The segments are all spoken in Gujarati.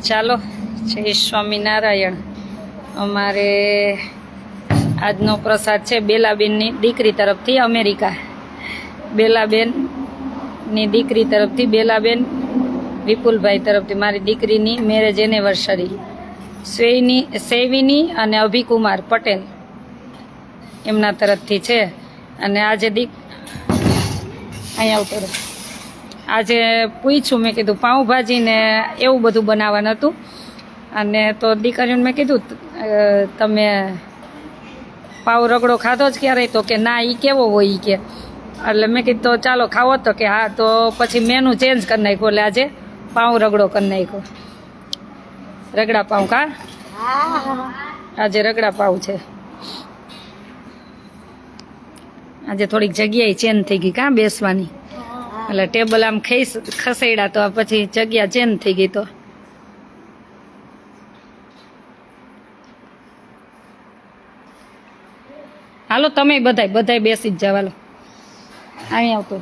ચાલો જય સ્વામિનારાયણ. અમારે આજનો પ્રસાદ છે બેલાબેનની દીકરી તરફથી અમેરિકા. બેલાબેનની દીકરી તરફથી બેલાબેન વિપુલભાઈ તરફથી મારી દીકરીની મેરેજ એનિવર્સરી સેવિની અને અભિકુમાર પટેલ એમના તરફથી છે. અને આજે અહીંયા ઉતરો આજે પૂછ્યું, મેં કીધું પાઉંભાજી ને એવું બધું બનાવવાનું હતું. અને તો દીકરીઓને મેં કીધું તમે પાવ રગડો ખાધો જ ક્યારેય? તો કે ના, એ કેવો હોય એ કે. એટલે મેં કીધું તો ચાલો ખાવો. તો કે હા. તો પછી મેનુ ચેન્જ કરી નાખ્યો, એટલે આજે પાઉં રગડો કરી નાખ્યો. રગડા પાઉં કા આજે રગડા પાઉં છે. આજે થોડીક જગ્યાએ ચેન્જ થઈ ગઈ કાં બેસવાની, એટલે ટેબલ આમ ખસેડ્યા તો પછી જગ્યા ચેન્જ થઈ ગઈ. તો હાલો તમે બધાય બેસી જ જાવ. હાલો અહીં આવતો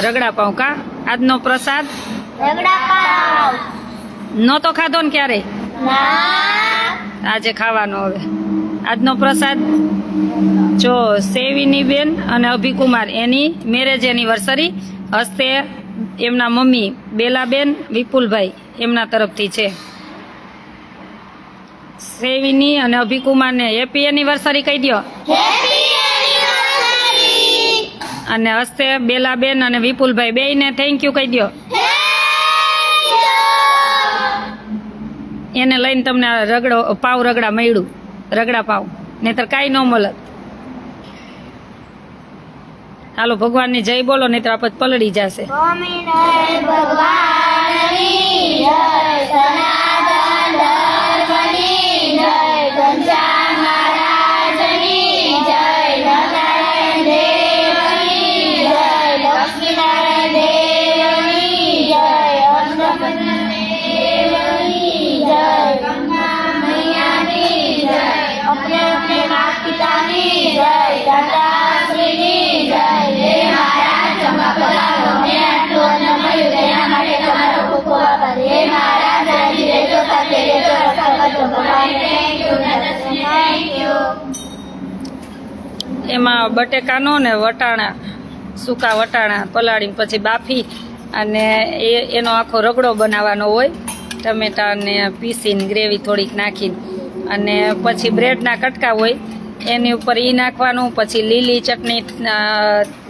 રગડા પાઉં કા આજનો પ્રસાદ રગડા પાવ નહોતો ખાધો ને ક્યારે? આજે ખાવાનો. હવે આજનો પ્રસાદ જો સેવિની બેન અને અભિકુમાર એની મેરેજ એનિવર્સરી હસ્તે એમના મમ્મી બેલાબેન વિપુલભાઈ એમના તરફથી છે. સેવિની અને અભિકુમારને હેપી એનિવર્સરી કહી દો. અને હસ્તે બેલાબેન અને વિપુલભાઈ બેયને થેન્ક યુ કહી દો. એને લઈને તમને પાવ રગડા મળ્યું, રગડા પાવ, નહીતર કાંઈ ન મળે. હાલો ભગવાનની જય બોલો, નહીતર આપણે પલળી જશે. એમાં બટેકાનો ને વટાણા, સૂકા વટાણા પલાળીને પછી બાફી અને એનો આખો રગડો બનાવવાનો હોય. ટમેટાને પીસીને ગ્રેવી થોડીક નાખીને, અને પછી બ્રેડના કટકા હોય એની ઉપર એ નાખવાનું. પછી લીલી ચટણી,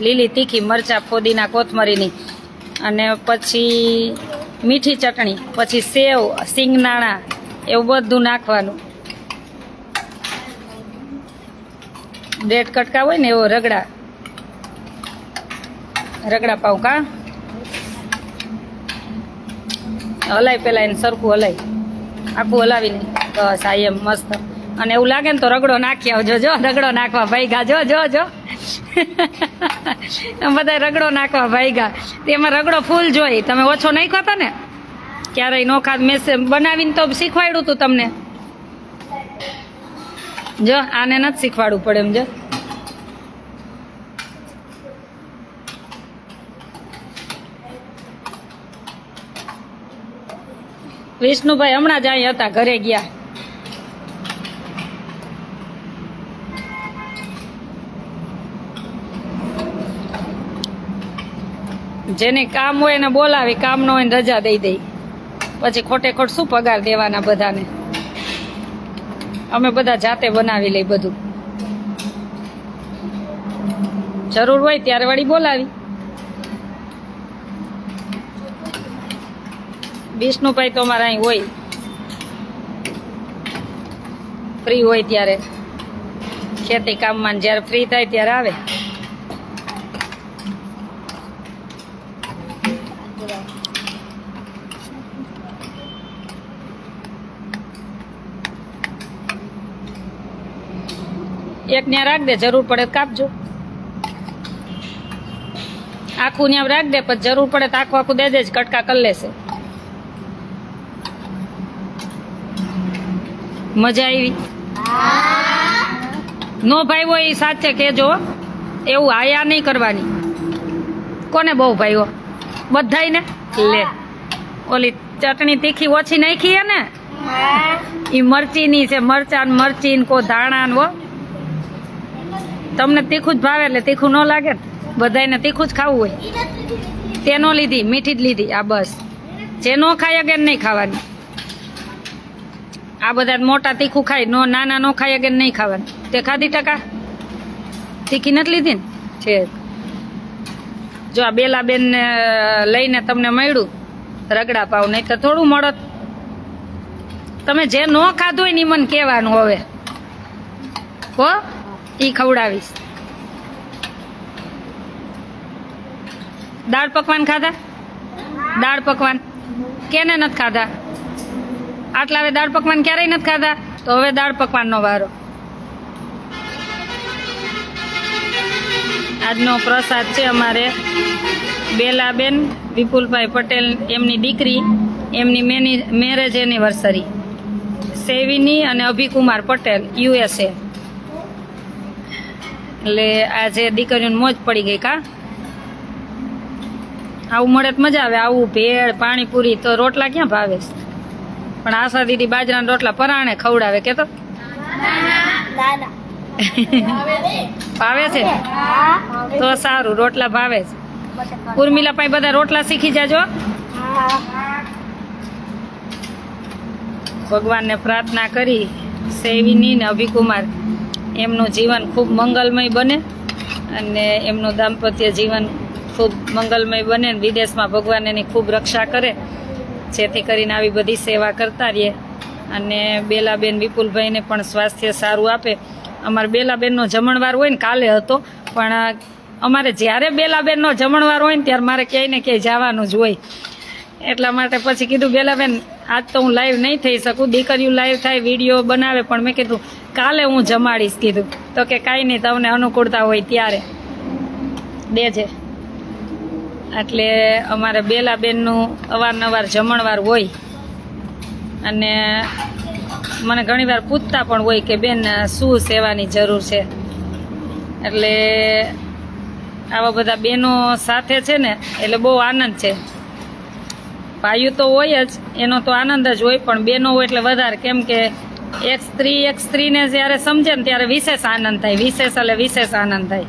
લીલી તીખી મરચાં, ફોદીના, કોથમરીની, અને પછી મીઠી ચટણી, પછી સેવ, સિંગનાણા, એવું બધું નાખવાનું. બ્રેડ કટકા હોય ને એવો રગડા પાવ કા હલાય. પેલા એને સરખું હલાય, આખું હલાવીને બસ આ એમ મસ્ત. અને એવું લાગે ને તો રગડો નાખી આવજો. જો રગડો નાખવા ભાઈગા, જો બધા રગડો નાખવા ભાઈગા. એમાં રગડો ફૂલ જોઈ. તમે ઓછો નાખ્યો હતો ને ક્યારેય નો ખાધ. મેં બનાવીને તો શીખવાડ્યું હતું તમને. જો આને નથી શીખવાડવું પડે એમ. જો વિષ્ણુભાઈ હમણાં જ અહીં હતા, ઘરે ગયા. જેને કામ હોય એને બોલાવી, કામ ન હોય ને રજા દઈ દઈ. પછી ખોટે ખોટ શું પગાર દેવાના બધાને? અમે બધા જાતે બનાવી લઈ બધું. જરૂર હોય ત્યારે વળી બોલાવી. વિષ્ણુભાઈ તો અમારા અહીં હોય, ફ્રી હોય ત્યારે, ખેતી કામમાં જ્યારે ફ્રી થાય ત્યારે આવે. એક ત્યાં રાખ દે, જરૂર પડે કાપજો. આખું ત્યાં રાખ દે, પછી જરૂર પડે તો આખું દે દેજ, કટકા કરી લેશે. મજા આવી? નો ભાઈઓ એ સાચે કહેજો હો. એવું આયા નહીં કરવાની. કોને બહુ ભાઈઓ? બધાયને લે. ઓલી ચટણી તીખી ઓછી નાખી હે ને? ઈ મરચીની છે. મરચી કો ધાણા હો. તમને તીખું જ ભાવે એટલે તીખું ન લાગે ને. બધાયને તીખું જ ખાવું હોય. તે નો લીધી, મીઠી જ લીધી. આ બસ જે નો ખાય અગેન નહીં ખાવાની. આ બધા મોટા તીખું ખાય, નો નાના નો ખાય અગેન નહીં ખાવાની. તે ખાધી ટકા તીખી નથી લીધી ને? છે જો આ બેલાબેન ને લઈને તમને મળ્યું રગડા પાવ, નહીં તો થોડું મળત. તમે જે નો ખાધું હોય ને ઈ મને કહેવાનું હવે હો, ઈ ખવડાવીશ. દાળ પકવાન ખાધા? દાળ પકવાન કેને નથી ખાધા? આટલા હવે દાળ પકવાન ક્યારેય નથી ખાધા? તો હવે દાળ પકવાનનો વારો. આજનો પ્રસાદ છે અમારે બેલાબેન વિપુલભાઈ પટેલ, એમની દીકરી, એમની મેરેજ એનિવર્સરી. સેવિની અને અભિકુમાર પટેલ USA. એટલે આજે દીકરીઓને મોજ પડી ગઈ. કા આવું મળે તો મજા આવે. આવું ભેળ પાણીપુરી તો રોટલા ક્યાં ભાવે છે? પણ આશા દીદી બાજરાના રોટલા પરાણે ખવડાવે કે તો ભાવે છે તો સારું. રોટલા ભાવે છે. ઉર્મિલા પાસે બધા રોટલા શીખી જાજો. ભગવાનને પ્રાર્થના કરી સેવિની ને અભિકુમાર એમનું જીવન ખૂબ મંગલમય બને અને એમનું દાંપત્ય જીવન ખૂબ મંગલમય બને. વિદેશમાં ભગવાન એની ખૂબ રક્ષા કરે, જેથી કરીને આવી બધી સેવા કરતા રહીએ. અને બેલાબેન વિપુલભાઈને પણ સ્વાસ્થ્ય સારું આપે. અમારે બેલાબેનનો જમણવાર હોય ને, કાલે હતો, પણ અમારે જ્યારે બેલાબેનનો જમણવાર હોય ને ત્યારે મારે ક્યાંય ને ક્યાંય જવાનું જ હોય. એટલા માટે પછી કીધું બેલાબેન આજ તો હું લાઈવ નહીં થઈ શકું, દીકરીઓ લાઈવ થાય વિડીયો બનાવે, પણ મેં કીધું કાલે હું જમાડીશ કીધું. તો કે કાંઈ નહીં, તમને અનુકૂળતા હોય ત્યારે દેજે. એટલે અમારે બેલાબેનનું અવારનવાર જમણવાર હોય. અને મને ઘણીવાર પૂછતા પણ હોય કે બેન શું સેવાની જરૂર છે. એટલે આવા બધા બહેનો સાથે છે ને એટલે બહુ આનંદ છે. ભાઈઓ તો હોય જ, એનો તો આનંદ જ હોય, પણ બહેનો હોય એટલે વધારે. કેમ કે એક સ્ત્રીને જ્યારે સમજે ને ત્યારે વિશેષ આનંદ થાય. વિશેષ એટલે વિશેષ આનંદ થાય.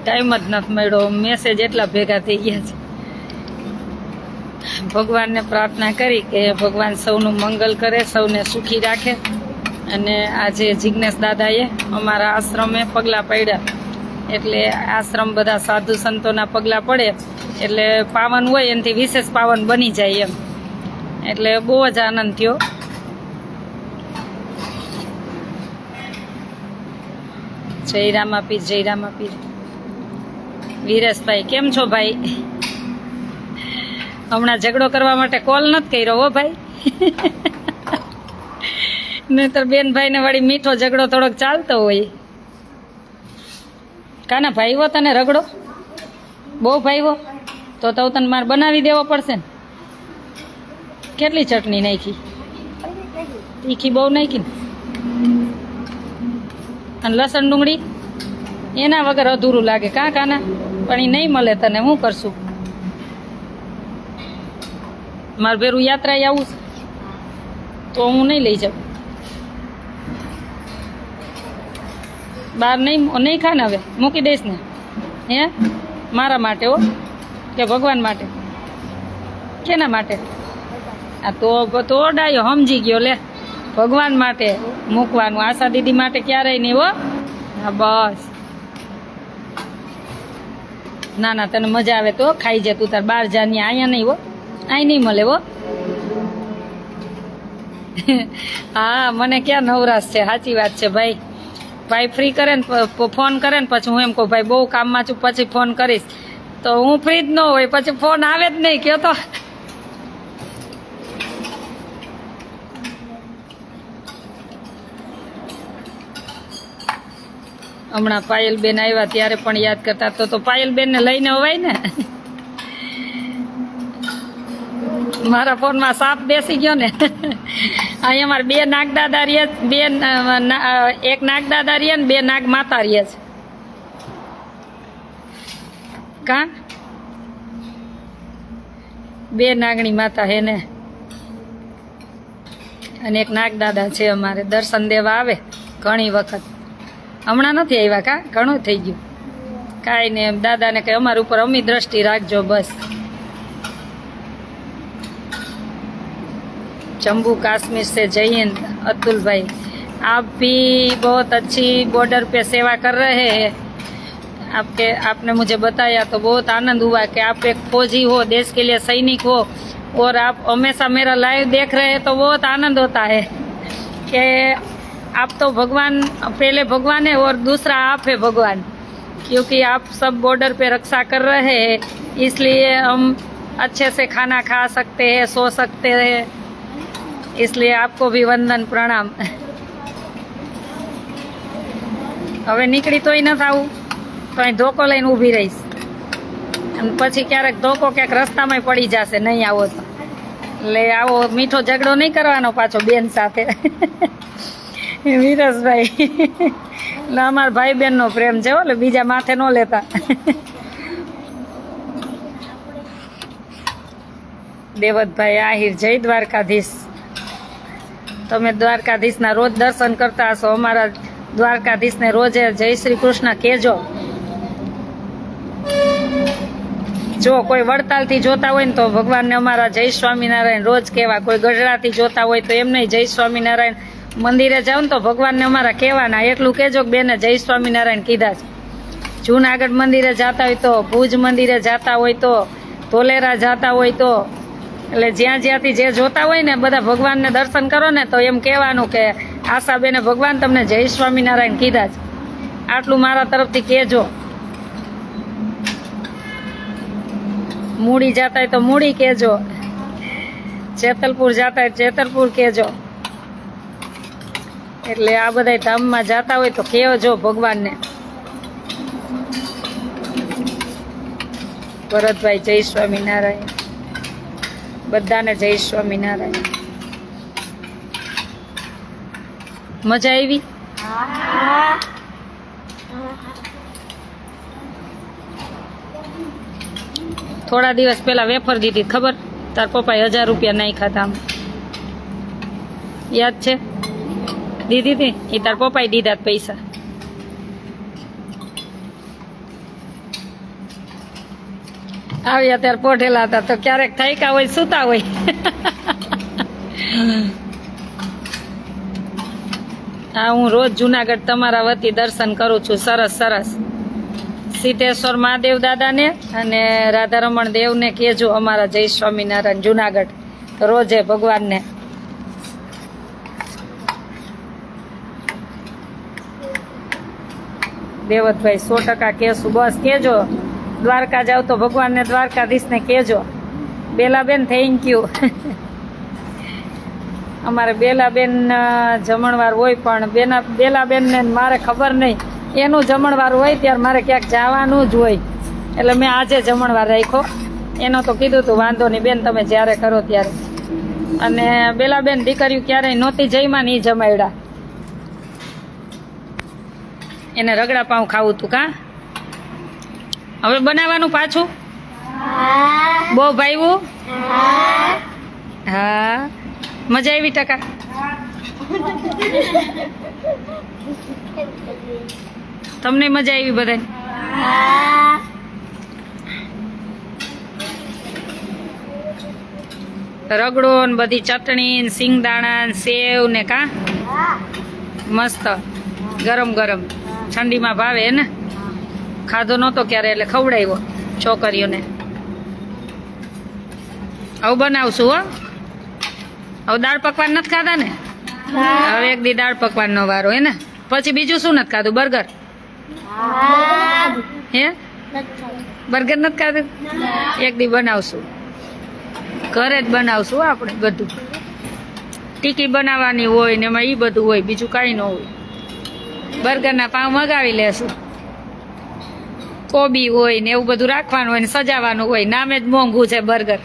ટાઈમ જ નથી મળ્યો. મેસેજ એટલા ભેગા થઈ ગયા છે. ભગવાનને પ્રાર્થના કરી કે ભગવાન સૌનું મંગલ કરે, સૌને સુખી રાખે. અને આજે જિજ્ઞેશ દાદાએ અમારા આશ્રમે પગલાં પડ્યા. એટલે આશ્રમ બધા સાધુ સંતોના પગલાં પડે એટલે પાવન હોય, એનાથી વિશેષ પાવન બની જાય એમ. એટલે બહુ જ આનંદ થયો. જય રામાપીર, જય રામાપીર. વિરેશભાઈ કેમ છો ભાઈ? હમણાં ઝઘડો કરવા માટે કોલ નથી કર્યો હો ભાઈ. નહીતર બેનભાઈને વળી મીઠો ઝઘડો થોડોક ચાલતો હોય. કાના ભાઈ હો તને રગડો બહુ ભાઈ હો તો તને મારે બનાવી દેવો પડશે ને. કેટલી ચટણી નાખી? તીખી બહુ નાખી ને. અને લસણ ડુંગળી એના વગર અધૂરું લાગે. કાં કાના? પણ એ નહીં મળે તને, હું કરશું? મારે ભેરું યાત્રાએ આવું તો હું નહીં લઈ જાઉં. બહાર નહીં ખા ને, હવે મૂકી દઈશ ને. હે મારા માટે હો કે ભગવાન માટે? કેના માટે? આ તો ડાયો સમજી ગયો. લે ભગવાન માટે મૂકવાનું, આશા દીદી માટે ક્યારેય નહીં હો. હા બસ. ના ના તને મજા આવે તો ખાઈ જાય. તું તાર બહાર જા. ને અહીંયા નહીં હો, અહીં નહીં મળે હો. હા મને ક્યાં નવરાશ છે. સાચી વાત છે ભાઈ. ભાઈ ફ્રી કરે ને ફોન કરે ને પછી હું એમ કહું ભાઈ બહુ કામમાં છું પછી ફોન કરીશ, તો હું ફ્રી જ ન હોય પછી ફોન આવે જ નહીં કયો તો. હમણાં પાયલબેન આવ્યા ત્યારે પણ યાદ કરતા તો પાયલબેનને લઈને અવાય ને. મારા ફોનમાં સાપ બેસી ગયો ને. અહીંયા અમારે બે નાગદાદા રહે, એક નાગદાદા રહે ને બે નાગ માતા રહે છે. કા બે નાગણી માતા હે ને, અને એક નાગદાદા છે અમારે. દર્શન દેવા આવે ઘણી વખત. હમણાં નથી આવ્યા કા, ઘણું થઈ ગયું. કાંઈ ને દાદાને કે અમારા ઉપર અમી દ્રષ્ટિ રાખજો બસ. जम्मू कश्मीर से जय हिंद अतुल भाई, आप भी बहुत अच्छी बॉर्डर पे सेवा कर रहे हैं. आपने मुझे बताया तो बहुत आनंद हुआ कि आप एक फौजी हो, देश के लिए सैनिक हो, और आप हमेशा मेरा लाइव देख रहे हैं तो बहुत आनंद होता है कि आप तो भगवान, पहले भगवान है और दूसरा आप है भगवान, क्योंकि आप सब बॉर्डर पे रक्षा कर रहे हैं, इसलिए हम अच्छे से खाना खा सकते हैं, सो सकते हैं. इसलिए आपको भी वंदन प्रणाम. હવે નીકળી તોય ન થાવું તો અહીં ધોકો લઈને ઊભી રહીશ, અને પછી ક્યારેક ધોકો ક્યાંક રસ્તામાં પડી જશે નહીં આવો તો. એટલે આવો મીઠો ઝઘડો નહીં કરવાનો પાછો બેન સાથે. વિરસભાઈ એટલે અમારા ભાઈ બહેનનો પ્રેમ છે એટલે બીજા માથે ન લેતા. દેવતભાઈ આહિર, જય દ્વારકાધીશ. તમે દ્વારકાધીશના રોજ દર્શન કરતા હશો, અમારા દ્વારકાધીશને રોજે જય શ્રી કૃષ્ણ કહેજો. જો કોઈ વડતાલથી જોતા હોય ને તો ભગવાનને અમારા જય સ્વામિનારાયણ રોજ કહેવા. કોઈ ગઢડાથી જોતા હોય તો એમ નહીં, જય સ્વામિનારાયણ. મંદિરે જાઓ ને તો ભગવાનને અમારા કહેવાના, એટલું કહેજો કે બેને જય સ્વામિનારાયણ કીધા છે. જૂનાગઢ મંદિરે જતા હોય તો, ભુજ મંદિરે જતા હોય તો, ધોલેરા જતા હોય તો, એટલે જ્યાં જ્યાંથી જે જોતા હોય ને બધા ભગવાનને દર્શન કરો ને તો એમ કહેવાનું કે આશાબેને ભગવાન તમને જય સ્વામિનારાયણ કીધા છે. આટલું મારા તરફથી કહેજો. મૂડી જતા હોય તો મૂડી કહેજો, જેતલપુર જતા હોય જેતલપુર કહેજો. એટલે આ બધા ધામમાં જતા હોય તો કહેજો ભગવાનને. ભરતભાઈ જય સ્વામિનારાયણ. બધાને જય સ્વામિનારાયણ. મજા આવી? થોડા દિવસ પહેલા વેફર દીધી ખબર, તાર પપ્પાએ 1000 રૂપિયા નાખ્યા હતા. યાદ છે? દીધી હતી એ તાર પપ્પાએ દીધા પૈસા. આવ્યા ત્યારે પોઢેલા હતા તો ક્યારેક થાક્યા હોય સૂતા હોય. હા, હું રોજ જુનાગઢ તમારા વતી દર્શન કરું છું. સરસ સરસ. સિદ્ધેશ્વર મહાદેવ દાદાને અને રાધારમણ દેવને કહેજો અમારા જય સ્વામિનારાયણ જુનાગઢ રોજે ભગવાનને. દેવતભાઈ 100% કહેશું, બસ કહેજો. દ્વારકા જાવ તો ભગવાનને દ્વારકાધીશને કહેજો. Belaben thank you. અમારે બેલાબેન જમણવાર હોય પણ બેલાબેનને મારે ખબર નહીં, એનું જમણવાર હોય ત્યારે મારે ક્યાંક જવાનું જ હોય, એટલે મેં આજે જમણવાર રાખ્યો. એનો તો કીધું હતું વાંધો નહીં બેન તમે જ્યારે કરો ત્યારે. અને બેલાબેન દીકરીઓ ક્યારેય નહોતી જઈમાં નહીં જમાડ્યા. એને રગડા પાઉં ખાવું હતું. કા હવે બનાવવાનું પાછું? બહુ ભાઈવું? હા. મજા આવી ટકા? તમને મજા આવી બધાય? રગડો ને બધી ચટણી ને સિંગદાણા ને સેવ ને કા મસ્ત ગરમ ગરમ ઠંડીમાં ભાવે ને. ખાધો નહોતો ક્યારે એટલે ખવડાવ્યો છોકરીઓને. આવું બનાવશું હો. હવે દાળ પકવાન નથી ખાધા ને? હવે એક દી દાળ પકવાનનો વારો હે ને. પછી બીજું શું નથી ખાધું? બર્ગર? હે, બર્ગર નથી ખાધું? એક દી બનાવશું, ઘરે જ બનાવશું આપણે બધું. ટીકી બનાવવાની હોય ને એમાં એ બધું હોય, બીજું કાંઈ ન હોય. બર્ગરના પાઉં મગાવી લેશું, કોબી હોય ને એવું બધું રાખવાનું હોય ને સજાવાનું હોય. નામે જ મોંઘું છે બર્ગર.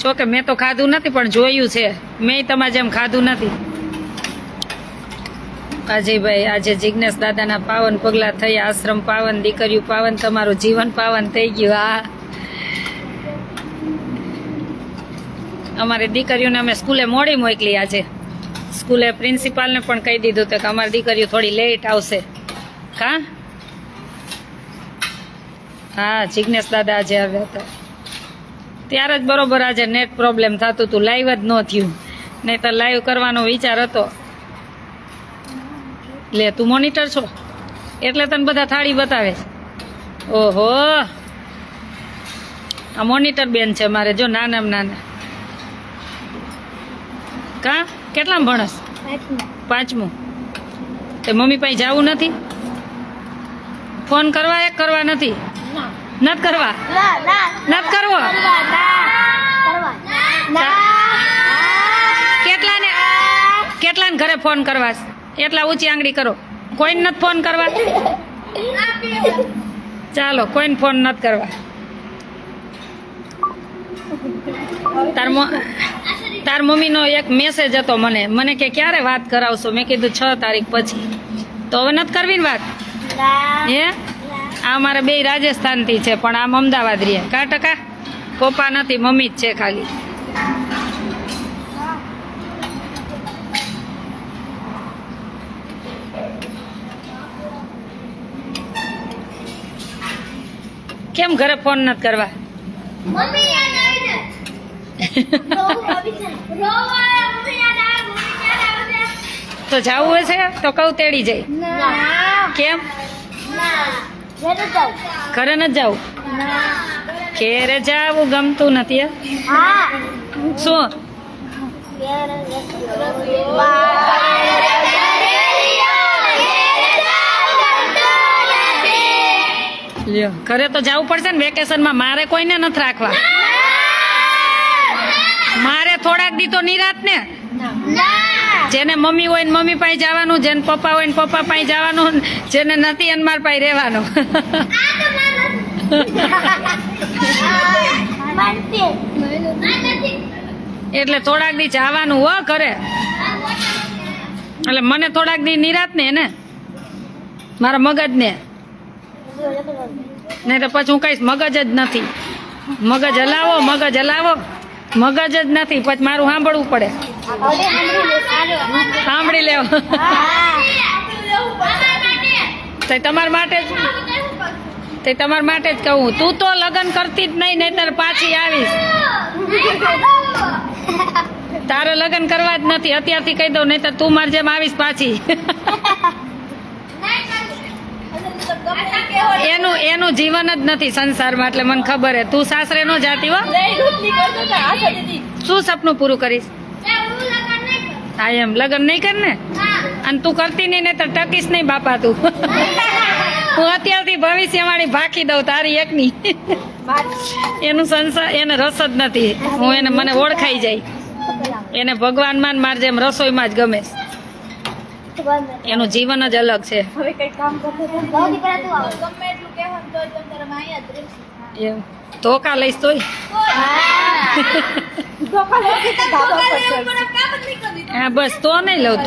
જોકે મેં તો ખાધું નથી પણ જોયું છે. મેં તમારે જેમ ખાધું નથી. અજયભાઈ, આજે જિજ્ઞેશ દાદાના પાવન પગલા થઈ. આશ્રમ પાવન, દીકરીઓ પાવન, તમારું જીવન પાવન થઈ ગયું. હા, અમારી દીકરીઓને અમે સ્કૂલે મોડી મોકલી. આજે સ્કૂલે પ્રિન્સિપાલને પણ કહી દીધું કે અમારી દીકરીઓ થોડી લેટ આવશે. હા હા, જિજ્ઞેશ દાદા આજે આવ્યા હતા ત્યારે જ બરોબર આજે નેટ પ્રોબ્લેમ થતું હતું, લાઈવ જ ન થયું. નહીં તો લાઈવ કરવાનો વિચાર હતો. લે, તું મોનિટર છો એટલે તને બધા થાળી બતાવે. ઓહો, આ મોનિટર બેન છે મારે, જો નાનામાં નાના. કા કેટલામાં ભણસ? 5મું. તે મમ્મી પાસે જવું નથી? ફોન કરવા એક કરવા નથી? નથી કરવા? નથી કરવો? કેટલાને ઘરે ફોન કરવા? એટલા ઊંચી આંગળી કરો. કોઈને નથી ફોન કરવા? ચાલો, કોઈને ફોન નથી કરવા. તાર મમ્મીનો એક મેસેજ હતો મને કે ક્યારે વાત કરાવશો? મેં કીધું 6 તારીખ પછી. તો હવે નથી કરવી ને વાત? હે, આ મારે 2 રાજસ્થાનથી છે પણ આમ અમદાવાદ રહે. કા ટકા પપ્પા નથી, મમ્મી જ છે ખાલી. કેમ ઘરે ફોન નથી કરવા? તો જવું હશે તો કહું તેડી જાય. કેમ ઘરે નથી જવું? ઘેરે જવું ગમતું નથી? શું? ઘરે તો જવું પડશે ને વેકેશનમાં. મારે કોઈને નથી રાખવા. મારે થોડાક દી તો નિરાત ને. જેને મમ્મી હોય ને મમ્મી પાસે જવાનું, જેને પપ્પા હોય ને પપ્પા પાસે જવાનું, જેને નથી એને મારા પાસે રહેવાનું. એટલે થોડાક દી જવાનું હો ઘરે. એટલે મને થોડાક દી નિરાત ને મારા મગજ ને. નહીં તો પછી હું કહીશ મગજ જ નથી. મગજ હલાવો, મગજ હલાવો, મગજ જ નથી. પછી મારું સાંભળવું પડે. સાંભળી લેવો. તમારા માટે જ કહું. તું તો લગ્ન કરતી જ નહીં, નહીંતર પાછી આવીશ. તારે લગ્ન કરવા જ નથી. અત્યારથી કહી દઉં, નહીંતર તું મારી જેમ આવીશ પાછી. એનું જીવન જ નથી સંસારમાં, એટલે મને ખબર હે. તું સાસરે નો જાતી હો. શું સપનું પૂરું કરીશ? હા, એમ લગ્ન નહીં કર ને. અને તું કરતી નહીં ને તો ટકીશ નહીં બાપા તું. હું અત્યારથી ભવિષ્યવાણી ભાખી દઉં તારી એકની. એનું સંસાર એને રસ જ નથી. હું એને મને ઓળખાઈ જાય. એને ભગવાનમાં મારે જેમ રસોઈમાં જ ગમે. એનું જીવન જ અલગ છે. ધોકા લઈશ તોય. હા બસ, તો નહીં લઉં.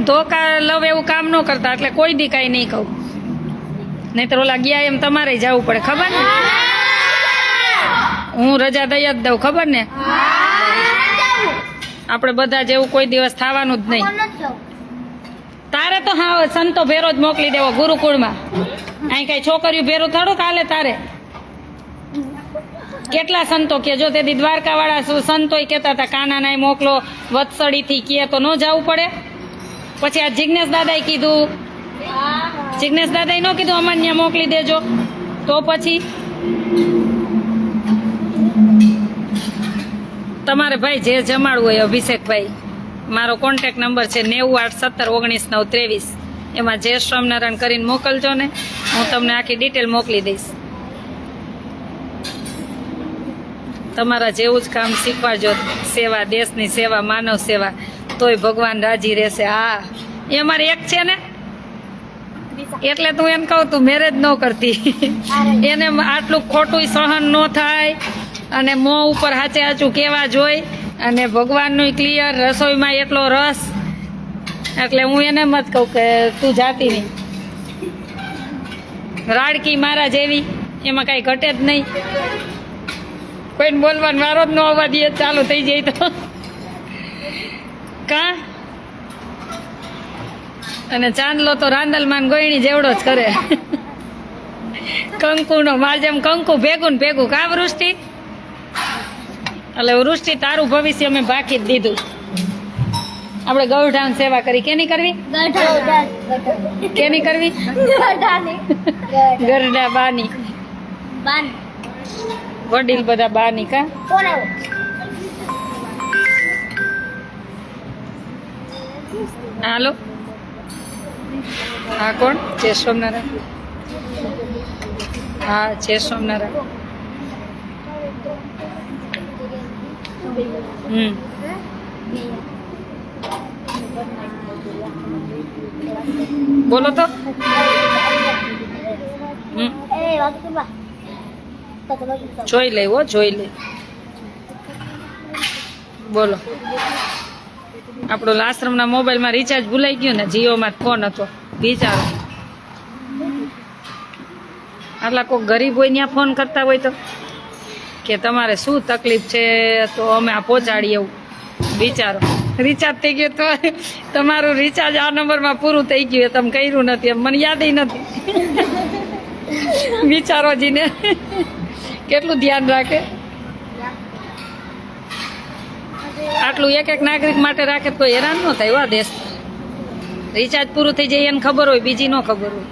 ધોકા લવ એવું કામ ન કરતા. એટલે કોઈ દી કાંઈ નહીં કહું. નહીંતર ઓલા ગયા એમ તમારે જવું પડે. ખબર ને? હું રજા દઈ જ દઉં. ખબર ને? આપણે બધા જેવું કોઈ દિવસ થવાનું જ નહીં. તારે તો હા સંતો ભેરો જ મોકલી દેવો ગુરુકુળમાં. અહીં કઈ છોકરીઓ ભેરું થોડું કાલે તારે. કેટલા સંતો કે જો તેથી દ્વારકા વાળા સંતો કેતા હતા કાનાને મોકલો, વત્સળી થી કે તો ન જવું પડે. પછી આ જિજ્ઞેશ દાદાએ કીધું, જિજ્ઞેશ દાદાએ ન કીધું અમાન્ય મોકલી દેજો. તો પછી તમારે ભાઈ જે જમાડવું હોય અભિષેકભાઈ મારો કોન્ટેક નંબર છે 98171993. એમાં જય સ્વામિનારાયણ કરીને મોકલજો ને, હું તમને આખી ડિટેલ મોકલી દઈશ. તમારા જેવું જ કામ શીખવાડજો, સેવા, દેશની સેવા, માનવ સેવા, તોય ભગવાન રાજી રહેશે. હા, એ અમારી એક છે ને, એટલે તું એને કહું તું મેરેજ ન કરતી. એને આટલું ખોટું સહન ન થાય અને મોં ઉપર હાચે હાચું કેવા જોઈ, અને ભગવાનનું ક્લિયર, રસોઈમાં એટલો રસ, એટલે હું એને મત કહું કે તું જાતી નહીં. રાડકી મારા જેવી, એમાં કાંઈ ઘટે જ નહીં. કોઈને બોલવાનો વારો જ ન આવવા દે, ચાલુ થઈ જાય તો કા. અને ચાંદલો તો રાંદલમાન ગોયણી જેવડો જ કરે. કંકુનો, માર જેમ કંકુ ભેગું ને ભેગું. કા વૃષ્ટિ? એટલે વૃષ્ટિ, તારું ભવિષ્ય અમે બાકી જ દીધું. આપણે ગૌઢાન સેવા કરી. કેની કરવી? કેની કરવી? ગરડા બાની. વડીલ બધા બાની. કા હાલો. હા, કોણ? જય સ્વામિનારાયણ. હા, જય સ્વામિનારાયણ. બોલો તો. જોઈ લે, હો, જોઈ લે. બોલો. આપણો આશ્રમના મોબાઈલમાં રિચાર્જ ભૂલાઈ ગયું ને, જીઓમાં ફોન હતો. વિચારો, આટલા કોઈ ગરીબ હોય ત્યાં ફોન કરતા હોય તો કે તમારે શું તકલીફ છે તો અમે આ પહોંચાડીએ, એવું વિચારો. રિચાર્જ થઈ ગયું તો તમારું રિચાર્જ આ નંબરમાં પૂરું થઈ ગયું, તમે કર્યું નથી, એમ મને યાદ નથી. વિચારો જીને કેટલું ધ્યાન રાખે. આટલું એક એક નાગરિક માટે રાખે તો કોઈ હેરાન ન થાય. વા દેશ રિચાર્જ પૂરું થઈ જાય એને ખબર હોય, બીજી ન ખબર હોય.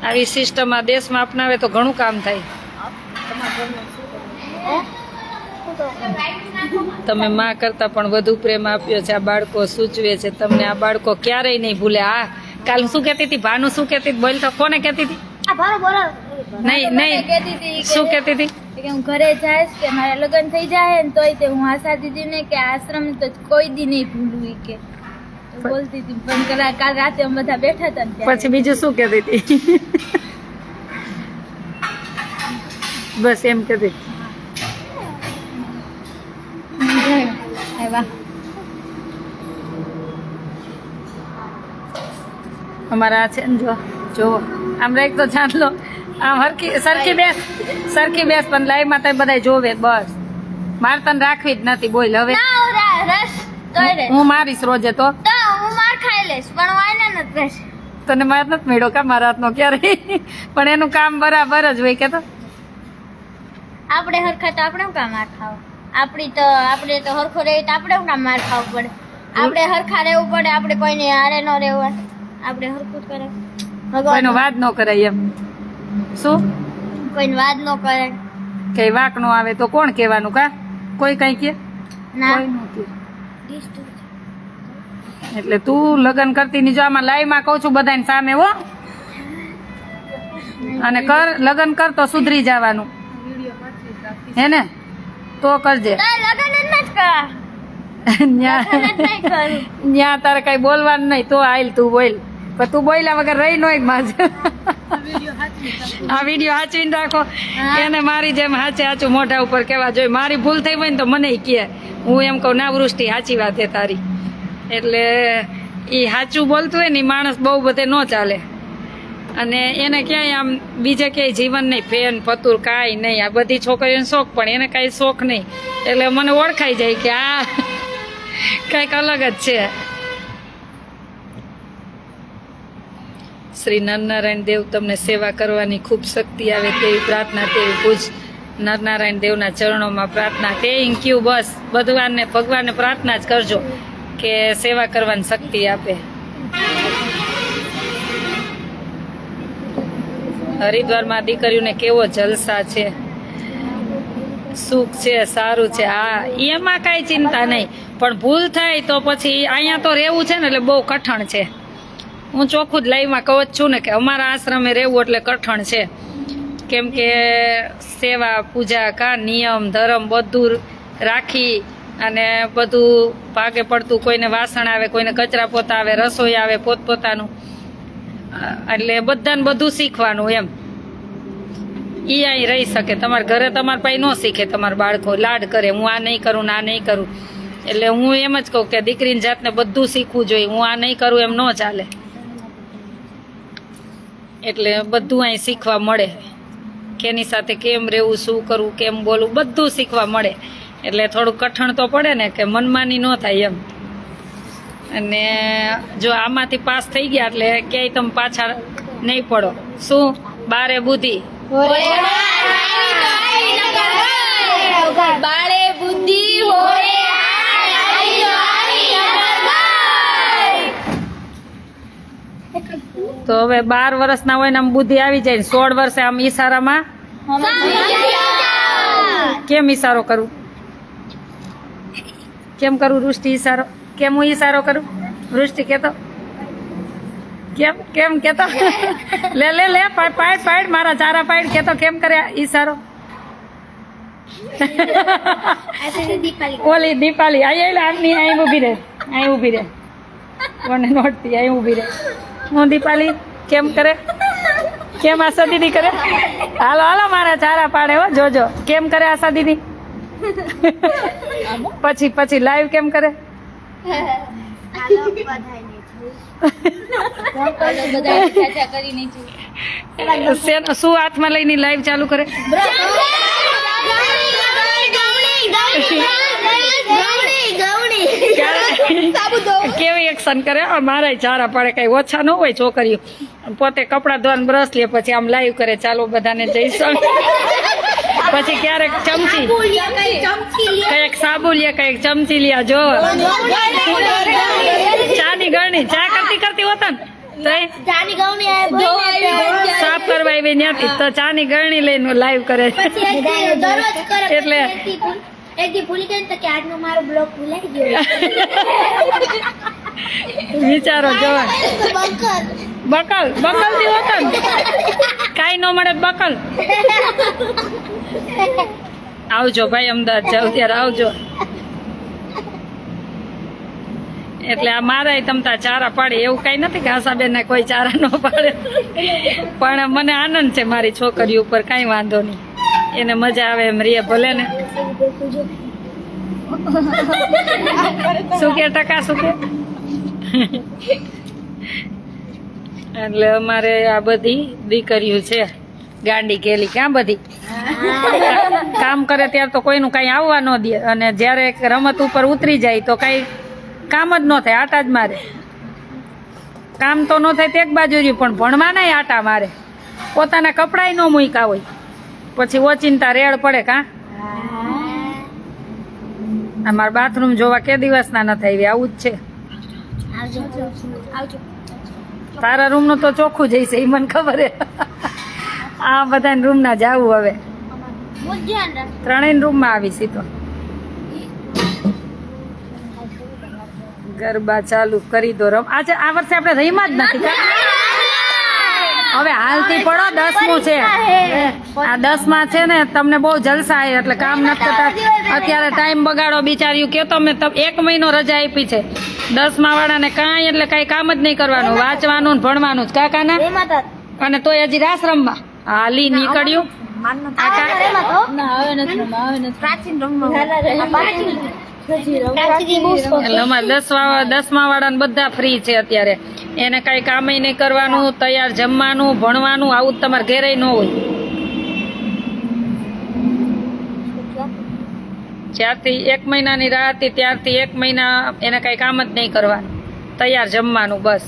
આવી સિસ્ટમ આ દેશમાં અપનાવે તો ઘણું કામ થાય. તમે માં કરતા પણ વધુ પ્રેમ આપ્યો છે. આ બાળકો સૂચવે છે તમને. આ બાળકો ક્યારેય નહીં ભૂલે. હા, કાલ શું કહેતી હતી ભાનુ? શું કહેતી હતી? બોલ તો. કોને કહેતી હતી? નહીં નહીં, શું કહેતી હતી? કે હું ઘરે જઈશ, કે મારા લગ્ન થઈ જાય ને તોય તે હું આશા દીદી ને કે આશ્રમ તો કોઈ દી નહીં ભૂલવી કે બોલતી હતી. પણ કાલ રાતે અમે બધા બેઠા હતા ને પછી બીજું શું કહેતી હતી? બસ એમ કહેતી. અમારા છે ને, જો આમ રાખ તો ચાંદલો આમ સરખી બેસ પણ લાઈવ માં તો બધા જોવે. બસ મારે તને રાખવી જ નથી. બોલ હવે. હું મારીશ રોજે તો હું માર ખાઈ લઈશ, પણ વાયને નથી રહેશે. તને માર નથી મેળો કા મારા હાથનો ક્યારે? પણ એનું કામ બરાબર જ હોય કે તો. આપણે હરખા તો આપણે કામ માર ખાવ. આપણે તો હરખો રહી તો આપણે કામ માર ખાવું પડે. આપણે હરખા રહેવું પડે. આપણે કોઈને હારે ન રહેવું. આપણે હરખું જ કરે. કોઈનો વાદ ન કરાય એમ. શું? કોઈને વાદ ન કરે. કઈ વાક નો આવે તો કોણ કહેવાનું? કા કોઈ કઈ કે ના. એટલે તું લગ્ન કરતી ની. જો આમાં લાઈવ માં કઉ છું બધાની સામે, હો. અને કર લગ્ન કર તો સુધરી જવાનું, હે ને? તો કરજે. ન્યા તારે કઈ બોલવાનું નહીં. તો આઈલ તું બોલ, પણ તું બોલ્યા વગર રહી નો. માજ આ વિડીયો હાચવીને રાખો. એને મારી જેમ હાચે હાચું મોઢા ઉપર કેવા જોઈએ. મારી ભૂલ થઈ હોય ને તો મને કહે. હું એમ કહું ના વૃષ્ટિ સાચી વાત છે તારી. એટલે એ સાચું બોલતું હોય ને માણસ બહુ બધે ન ચાલે. અને એને ક્યાંય આમ બીજે ક્યાંય જીવન નહીં, ફેન ફતુર કાંઈ નહીં. આ બધી છોકરીઓને શોખ, પણ એને કાંઈ શોખ નહીં. એટલે મને ઓળખાઈ જાય કે આ કંઈક અલગ જ છે. શ્રી નરનારાયણ દેવ તમને સેવા કરવાની ખૂબ શક્તિ આવે તેવી પ્રાર્થના, તેવી પૂજ. નરનારાયણ દેવના ચરણોમાં પ્રાર્થના. Thank you. બસ ભગવાનને પ્રાર્થના જ કરજો કે સેવા કરવાની શક્તિ આપે. હરિદ્વારમાં દીકરીઓને કેવો જલસા છે. સુખ છે, સારું છે. હા, એમાં કાંઈ ચિંતા નહીં, પણ ભૂલ થાય તો પછી અહીંયા તો રહેવું છે ને એટલે બહુ કઠણ છે. હું ચોખ્ખું જ લાઈવમાં કહું જ છું ને કે અમારા આશ્રમે રહેવું એટલે કઠણ છે. કેમ કે સેવા પૂજા કા નિયમ ધર્મ બધું રાખી અને બધું ભાગે પડતું, કોઈને વાસણ આવે, કોઈને કચરા પોતા આવે, રસોઈ આવે પોતપોતાનું, એટલે બધાને બધું શીખવાનું એમ. એ અહીં રહી શકે. તમારા ઘરે તમારા પાસે ન શીખે, તમારા બાળકો લાડ કરે, હું આ નહીં કરું ને આ નહીં કરું. એટલે હું એમ જ કહું કે દીકરીની જાતને બધું શીખવું જોઈએ. હું આ નહીં કરું એમ ન ચાલે. એટલે બધું અહીં શીખવા મળે, કેની સાથે કેમ રહેવું, શું કરવું, કેમ બોલવું, બધું શીખવા મળે. એટલે થોડું કઠણ તો પડે ને કે મનમાની ન થાય એમ. અને જો આમાંથી પાસ થઈ ગયા એટલે ક્યાંય તમે પાછા નહીં પડો. શું બારે બુદ્ધિ બાળે બુદ્ધિ તો હવે 12 વર્ષના હોય ને આમ બુદ્ધિ આવી જાય ને 16 વર્ષે આમ ઈશારામાં કેમ ઈશારો કરું, કેમ કરું વૃષ્ટિ ઈશારો, કેમ હું ઈશારો કરું વૃષ્ટિ કેતો, કેમ કેમ કેતો લે લે લે પાડ પાડ પાડ મારા ચારા પાડ કેતો કેમ કરે ઈશારો. ઓલી દીપાલી આમની અહીં ઊભી રહે, અહીં ઊભી રહે, કોને નોટતી અહીં ઊભી રહે. હું દીપાલી કેમ કરે, કેમ આશા દીદી કરે. હાલો હાલો મારા ચારા પાડે હો, જોજો કેમ કરે આશા દીદી. પછી પછી લાઈવ કેમ કરે. શું હાથમાં લઈને લાઈવ ચાલુ કરે. કેવી એક્શન કરે. મારા ચારા પાડે કઈ ઓછા ન હોય છોકરીઓ. પોતે કપડા ધોવાનું બ્રશ લે પછી આમ લાઈવ કરે ચાલો બધાને જઈશું. પછી ક્યારેક ચમચી કઈક સાબુ લે કઈક ચમચી લ્યા જો ચાની ગરણી ચા કરતી કરતી હોતા ને સાફ કરવા આવી ત્યાંથી તો ચાની ગરણી લઈને લાઈવ કરે. એટલે વિચારો જો બકલ બકલ થી હોતા ને કાઈ ન મળે બકલ. આવજો ભાઈ, અમદાવાદ જાવ ત્યારે આવજો. એટલે આ મારા તમતા ચારા પાડે એવું કઈ નથી કે આશાબેન ને કોઈ ચારા ન પાડે, પણ મને આનંદ છે મારી છોકરી ઉપર, કઈ વાંધો નહીં. એને મજા આવે એમ રે ભલે ને. શું કે ટકા શું કે. એટલે અમારે આ બધી દીકરીઓ છે ગાંડી ગેલી ક્યાં બધી કામ કરે ત્યારે તો કોઈનું કઈ આવવા ન દે, અને જયારે રમત ઉપર ઉતરી જાય તો કઈ કામ જ ન થાય, આટા જ મારે. કામ તો ન થાય તે એક બાજુ રહ્યું, પણ ભણવાના આટા મારે. પોતાના કપડાય ન મૂક્યા હોય પછી ઓચિંતા રેડ પડે. કા અમારા બાથરૂમ જોવા કે દિવસના નથી આવી, આવું જ છે. તારા રૂમ નું તો ચોખ્ખું જઈશે એ મને ખબર હે. આ બધા રૂમ ના જાવું હવે, ત્રણેય રૂમ માં આવીશી તો ગરબા ચાલુ કરી દો રમ. આજે આ વર્ષે આપણે રહીમાં જ નથી. હવે હાલથી પડો 10મું છે, આ 10માં છે ને તમને બહુ જલસા છે એટલે કામ નથી કરતા. અત્યારે ટાઈમ બગાડો બિચાર્યું કે તમે 1 મહિનો રજા આપી છે 10મા વાળાને, કાંઈ એટલે કઈ કામ જ નહીં કરવાનું, વાંચવાનું ભણવાનું જ કાકાના. અને તોય હજી રાસરમમાં હાલી નીકળ્યું. એટલે અમારે 10મા વાળાને બધા ફ્રી છે અત્યારે. એને કઈ કામ નહીં કરવાનું, તૈયાર જમવાનું ભણવાનું, આવું તમારે ઘેરે ન હોય. જ્યારથી 1 મહિનાની રાહ હતી ત્યારથી 1 મહિના એને કઈ કામ જ નહીં કરવાનું, તૈયાર જમવાનું બસ,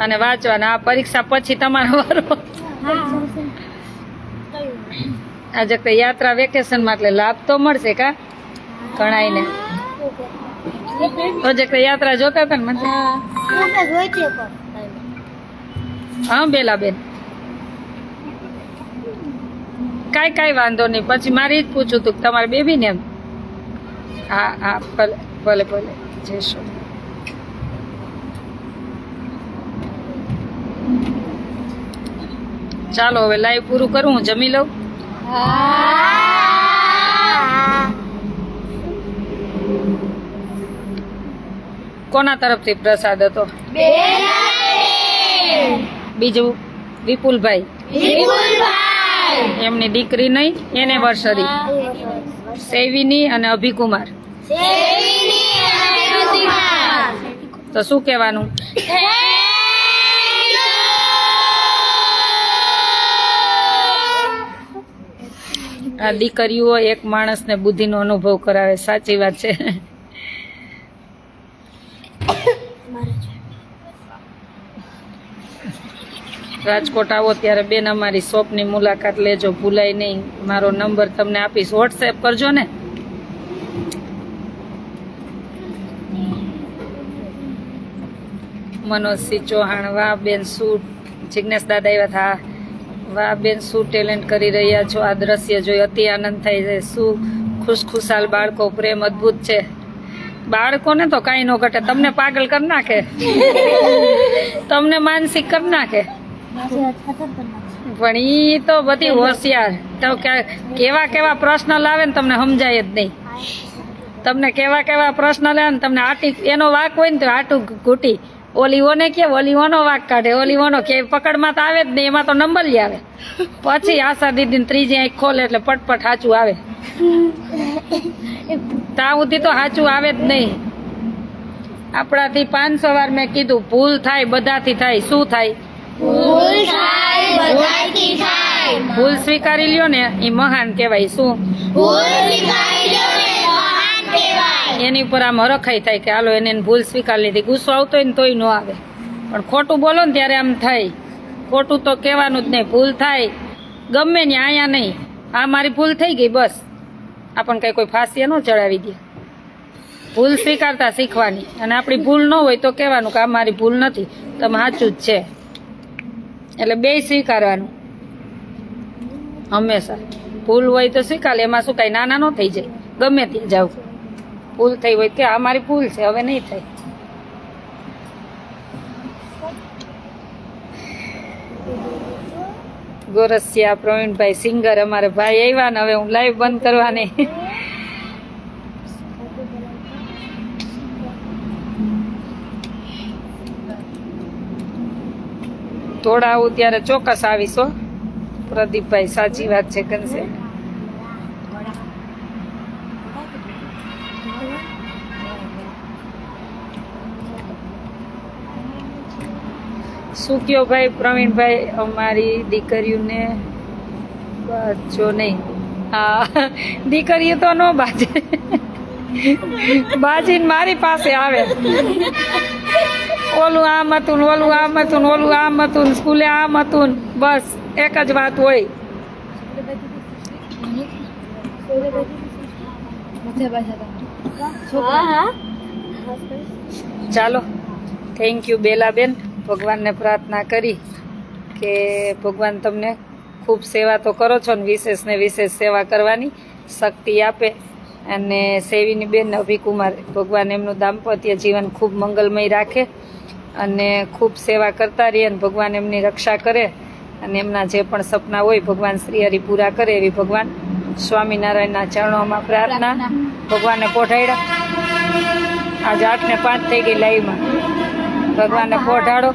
અને વાંચવાના. આ પરીક્ષા પછી તમારો વારો. આજે કઈ યાત્રા વેકેશનમાં એટલે લાભ તો મળશે કા ઘણાઈને. પ્રોજેક્ટ યાત્રા જોતા હતા ને મને. હા બેલા બેન કાંઈ વાંધો નહીં. પછી મારે જ પૂછું હતું કે તમારે બેબી ને એમ. હા હા ભલે ભલે ભલે જય શ્રી. ચાલો હવે લાઈવ પૂરું કરું, હું જમી લઉં. કોના તરફથી પ્રસાદ હતો? બીજું વિપુલભાઈ, એમની દીકરી નહીં, એનિવર્સરી સેવીની અને અભિકુમાર. તો શું કહેવાનું? આ દીકરીઓ એક માણસને બુદ્ધિનો અનુભવ કરાવે. સાચી વાત છે. રાજકોટ આવો ત્યારે બેન અમારી શોપની મુલાકાત લેજો, ભૂલાય નહીં. મારો નંબર તમને આપીશ, વોટ્સએપ કરજો ને. મનોજસિંહ ચૌહાણ, વાહ બેન શું. જિજ્ઞેશ દાદા આવ્યા હતા. વાહ બેન શું ટેલેન્ટ કરી રહ્યા છો. આ દ્રશ્ય જોઈ અતિ આનંદ થાય છે. શું ખુશખુશાલ બાળકો, પ્રેમ અદ્ભુત છે. બાળકોને તો કાંઈ ન ઘટે, તમને પાગલ કરી નાખે, તમને માનસિક કરી નાખે. પણ ઈ તો બધી હોશિયાર. તો કેવા કેવા પ્રશ્ન લાવે ને તમને સમજાય જ નહીં. તમને કેવા પ્રશ્ન લાવે ને તમને આટી, એનો વાક હોય ને તો આટું ઘૂટી, ઓલી ઓને કે ઓલી ઓનો વાક કાઢે, ઓલી ઓનો કે પકડમાં તો આવે જ નહીં, એમાં તો નંબર લી આવે. પછી આશા દીદી ત્રીજી આંખ ખોલે એટલે પટપટ સાચું આવે. ત્યાં સુધી તો સાચું આવે જ નહીં. આપણાથી 500 વાર મેં કીધું, ભૂલ થાય બધાથી થાય. શું થાય? ભૂલ સ્વીકારી લ્યો ને એ મહાન કહેવાય. શું? એની ઉપર આમ હરખાઈ થાય કે હાલો એને ભૂલ સ્વીકાર લીધી. ગુસ્સો આવતો હોય ને તોય ન આવે, પણ ખોટું બોલો ને ત્યારે આમ થાય. ખોટું તો કહેવાનું જ નહીં. ભૂલ થાય ગમે ને, અહીંયા નહીં. આ મારી ભૂલ થઈ ગઈ બસ, આપણને કઈ કોઈ ફાંસી ન ચડાવી દે. ભૂલ સ્વીકારતા શીખવાની. અને આપણી ભૂલ ન હોય તો કહેવાનું કે આ મારી ભૂલ નથી, તમે સાચું જ છે. એટલે બેય સ્વીકારવાનું હંમેશા. ભૂલ હોય તો સ્વીકાર, એમાં શું કાંઈ નાના ન થઈ જાય. ગમે ત્યાં જાવ, ભૂલ થઈ હોય કે આ મારી ભૂલ છે, હવે નહીં થાય. ગોરસિયા પ્રવીણભાઈ સિંગર અમારે ભાઈ આવ્યા ને હવે હું લાઈવ બંધ કરવાની. થોડા આવું ત્યારે ચોક્કસ આવીશો પ્રદીપભાઈ. સાચી વાત છે કંસે. શું કયો ભાઈ પ્રવીણભાઈ? અમારી દીકરીઓને બાજો નહીં. હા, દીકરીઓ તો ન બાજે, બાજીને મારી પાસે આવે. ઓલું આમ હતું, ઓલું આમ હતું, ઓલું આમ હતું, સ્કૂલે આમ હતું. બસ એક જ વાત હોય. ચાલો, થેન્ક યુ બેલાબેન. ભગવાનને પ્રાર્થના કરી કે ભગવાન તમને ખૂબ સેવા તો કરો છો ને વિશેષ ને વિશેષ સેવા કરવાની શક્તિ આપે. અને સેવીની બેન અભિકુમાર, ભગવાન એમનું દાંપત્ય જીવન ખૂબ મંગલમય રાખે અને ખૂબ સેવા કરતા રહે. અને ભગવાન એમની રક્ષા કરે અને એમના જે પણ સપના હોય ભગવાન શ્રી હરિ પૂરા કરે એવી ભગવાન સ્વામિનારાયણના ચરણોમાં પ્રાર્થના. ભગવાનને પોઢાડ્યા. આજે 8:05 થઈ ગઈ લાઈવમાં. ભગવાનને પોઢાડો.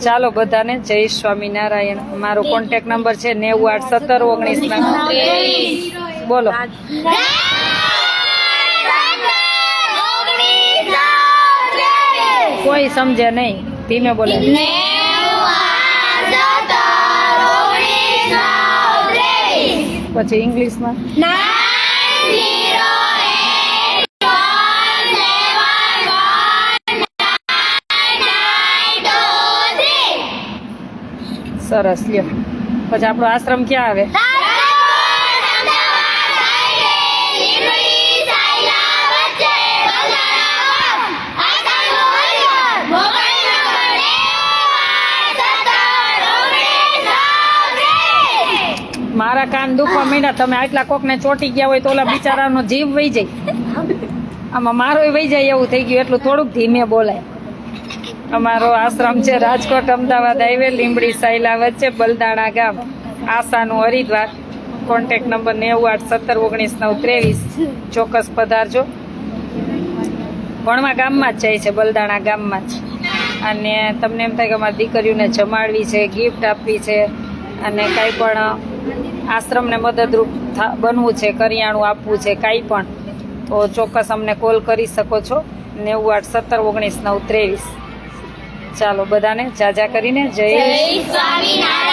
ચાલો બધાને જય સ્વામિનારાયણ. મારો કોન્ટેક્ટ નંબર છે 981719. બોલો. કોઈ સમજે નહીં, ધીમે બોલે. પછી ઇંગ્લિશમાં સરસ. લ્યો પછી આપણો આશ્રમ ક્યાં આવે? મારા કાન દુખવા માંડ્યા. તમે આટલા કોકને ચોંટી ગયા હોય તો ઓલા બિચારાનો જીવ વહી જાય. આમાં મારોય વહી જાય એવું થઈ ગયું. એટલું થોડુંક ધીમે બોલાય. અમારો આશ્રમ છે રાજકોટ અમદાવાદ હાઈવે, લીંબડી સાયલા વચ્ચે, બલદાણા ગામ, આશાનું હરિદ્વાર. Contact number 98171993. ચોક્કસ પધારજો. ભણવા ગામમાં જ જાય છે, બલદાણા ગામમાં જ. અને તમને એમ થાય કે અમારી દીકરીઓને જમાડવી છે, ગિફ્ટ આપવી છે, અને કાંઈ પણ આશ્રમને મદદરૂપ બનવું છે, કરિયાણું આપવું છે, કાંઈ પણ, તો ચોક્કસ અમને કોલ કરી શકો છો. 98171993. ચાલો બધાને જાજા કરીને જય જય સ્વામિનારાયણ.